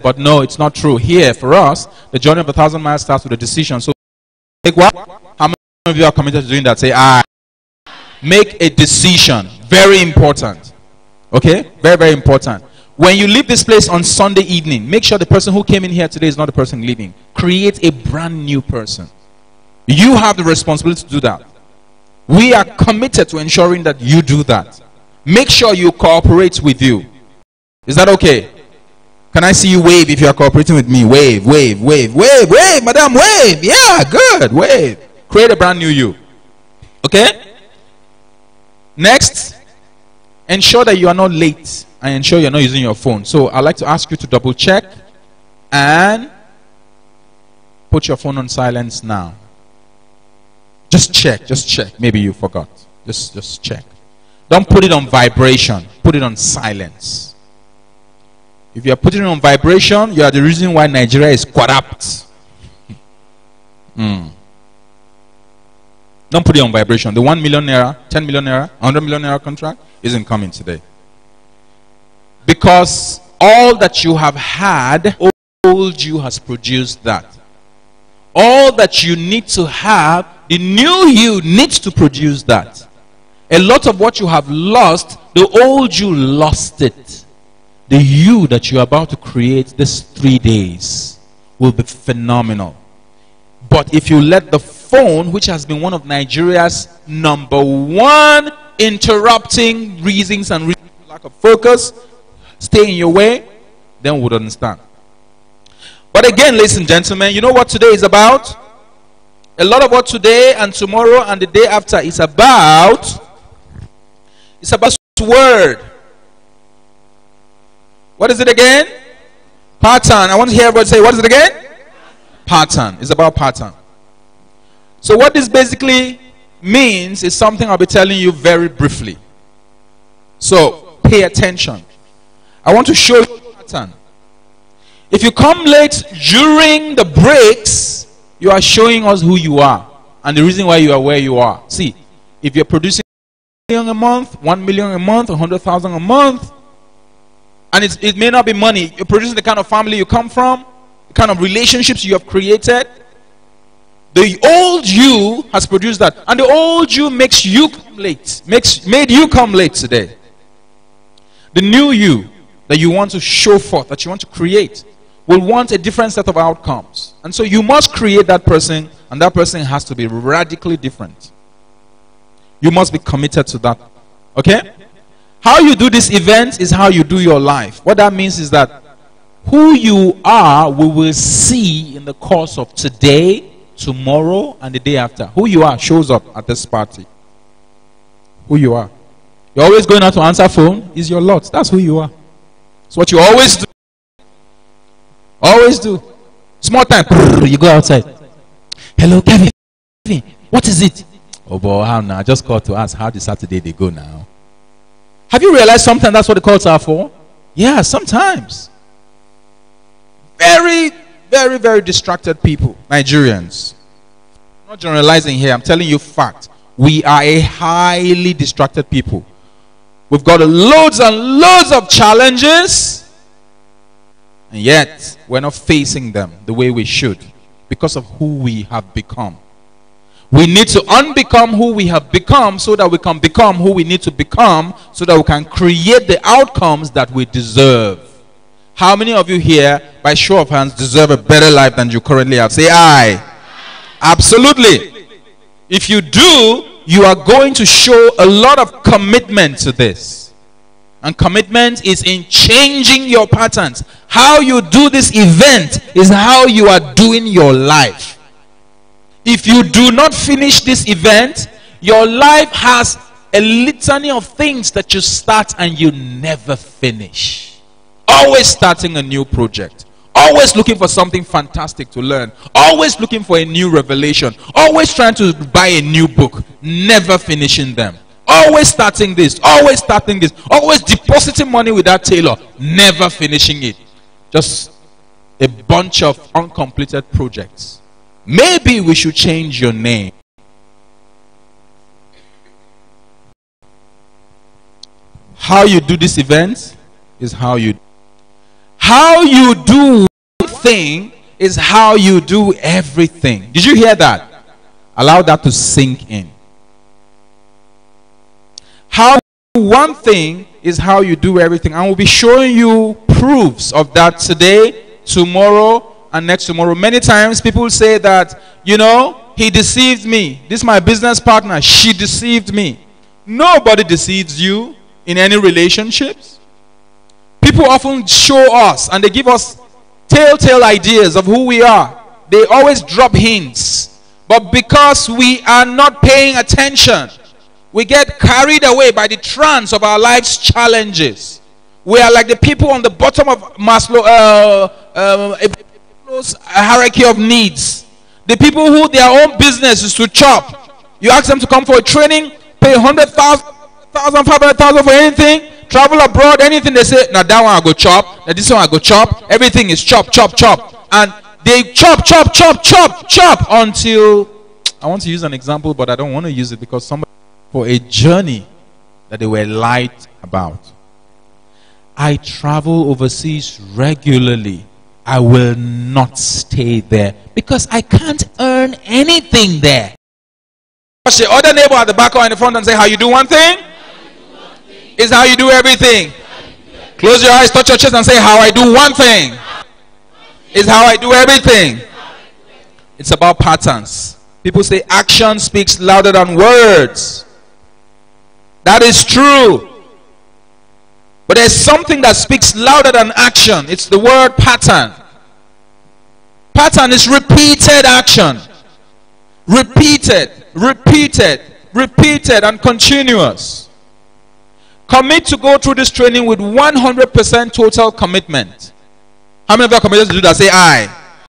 But no, it's not true. Here, for us, the journey of 1,000 miles starts with a decision. So, make what? How many of you are committed to doing that? Say, I. Make a decision. Very important. Okay? Very, very important. When you leave this place on Sunday evening, make sure the person who came in here today is not the person leaving. Create a brand new person. You have the responsibility to do that. We are committed to ensuring that you do that. Make sure you cooperate with you. Is that okay? Can I see you wave if you are cooperating with me? Wave, wave, wave, wave, wave, madam, wave. Yeah, good, wave. Create a brand new you. Okay? Next, ensure that you are not late and ensure you're not using your phone. So I'd like to ask you to double check and put your phone on silence now. Just check, just check. Maybe you forgot. Just check. Don't put it on vibration. Put it on silence. If you're putting it on vibration, you are the reason why Nigeria is corrupt. Don't put it on vibration. The 1 million naira, 10 million naira, 100 million naira contract isn't coming today. Because all that you have had, old you has produced that. All that you need to have, the new you needs to produce that. A lot of what you have lost, the old you lost it. The you that you're about to create these 3 days will be phenomenal. But if you let the phone, which has been one of Nigeria's #1 interrupting reasons and lack of focus, stay in your way, then we would understand. But again, ladies and gentlemen, you know what today is about? A lot of what today and tomorrow and the day after is about, it's about word. What is it again? Pattern. I want to hear everybody say, what is it again? Pattern. It's about pattern. So what this basically means is something I'll be telling you very briefly. So pay attention. I want to show you a pattern. If you come late during the breaks, you are showing us who you are and the reason why you are where you are. See, if you're producing 1 million a month, 1 million a month, 100,000 a month, and it may not be money, you're producing the kind of family you come from, the kind of relationships you have created. The old you has produced that, and the old you makes you come late, made you come late today. The new you that you want to show forth, that you want to create, will want a different set of outcomes. And so you must create that person, and that person has to be radically different. You must be committed to that. Okay? How you do this event is how you do your life. What that means is that who you are, we will see in the course of today, tomorrow, and the day after. Who you are shows up at this party. Who you are. You're always going out to answer phone, is your lot. That's who you are. It's what you always do. Always do. Small time, you go outside. Hello, Kevin. What is it? Oh boy, how now? I just called to ask how the Saturday they go now. Have you realized sometimes that's what the calls are for? Yeah, sometimes. Very, very, very distracted people. Nigerians. I'm not generalizing here. I'm telling you fact. We are a highly distracted people. We've got loads and loads of challenges. And yet, we're not facing them the way we should. Because of who we have become. We need to unbecome who we have become so that we can become who we need to become so that we can create the outcomes that we deserve. How many of you here, by show of hands, deserve a better life than you currently have? Say aye. Absolutely. If you do, you are going to show a lot of commitment to this. And commitment is in changing your patterns. How you do this event is how you are doing your life. If you do not finish this event, your life has a litany of things that you start and you never finish. Always starting a new project. Always looking for something fantastic to learn. Always looking for a new revelation. Always trying to buy a new book. Never finishing them. Always starting this. Always starting this. Always depositing money with that tailor. Never finishing it. Just a bunch of uncompleted projects. Maybe we should change your name. How you do this event is how you How you do one thing is how you do everything. Did you hear that? Allow that to sink in. How you do one thing is how you do everything. And we'll be showing you proofs of that today, tomorrow, and next tomorrow. Many times people say that, you know, he deceived me. This is my business partner. She deceived me. Nobody deceives you in any relationships. People often show us and they give us telltale ideas of who we are. They always drop hints. But because we are not paying attention, we get carried away by the trance of our life's challenges. We are like the people on the bottom of Maslow's hierarchy of needs. The people who their own business is to chop. You ask them to come for a training, pay 100,000, 500,000 for anything, travel abroad, anything. They say, now that one I go chop, now this one I go chop. Everything is chop, chop, chop. And they chop, chop, chop, chop, chop until, I want to use an example, but I don't want to use it because somebody, for a journey that they were lied about. I travel overseas regularly. I will not stay there because I can't earn anything there. Watch the other neighbor at the back or in the front and say, how you do one thing is how you do everything. Close your eyes, touch your chest and say, how I do one thing is how I do everything. It's about patterns. People say action speaks louder than words. That is true. But there's something that speaks louder than action. It's the word pattern. Pattern is repeated action. Repeated, repeated, repeated, and continuous. Commit to go through this training with 100% total commitment. How many of you are committed to do that? Say I.